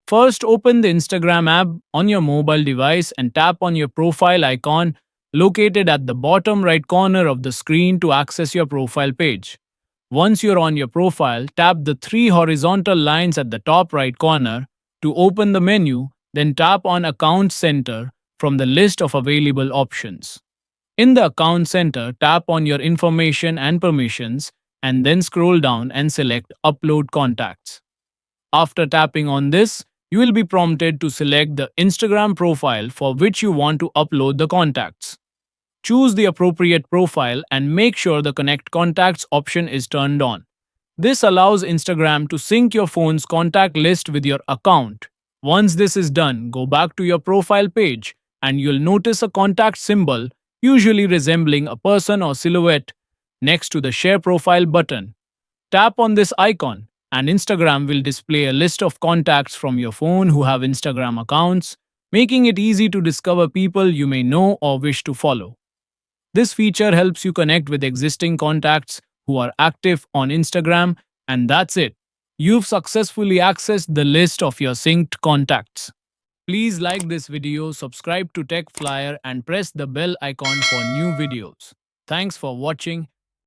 First, open the Instagram app on your mobile device and tap on your profile icon located at the bottom right corner of the screen to access your profile page. Once you're on your profile, tap the three horizontal lines at the top right corner to open the menu, then tap on Account Center from the list of available options. In the Account Center, tap on your information and permissions, and then scroll down and select Upload Contacts. After tapping on this, you will be prompted to select the Instagram profile for which you want to upload the contacts. Choose the appropriate profile and make sure the Connect Contacts option is turned on. This allows Instagram to sync your phone's contact list with your account. Once this is done, go back to your profile page and you'll notice a contact symbol, usually resembling a person or silhouette, next to the Share Profile button. Tap on this icon, and Instagram will display a list of contacts from your phone who have Instagram accounts, making it easy to discover people you may know or wish to follow. This feature helps you connect with existing contacts who are active on Instagram, and that's it. You've successfully accessed the list of your synced contacts. Please like this video, subscribe to Tech Flyer, and press the bell icon for new videos. Thanks for watching.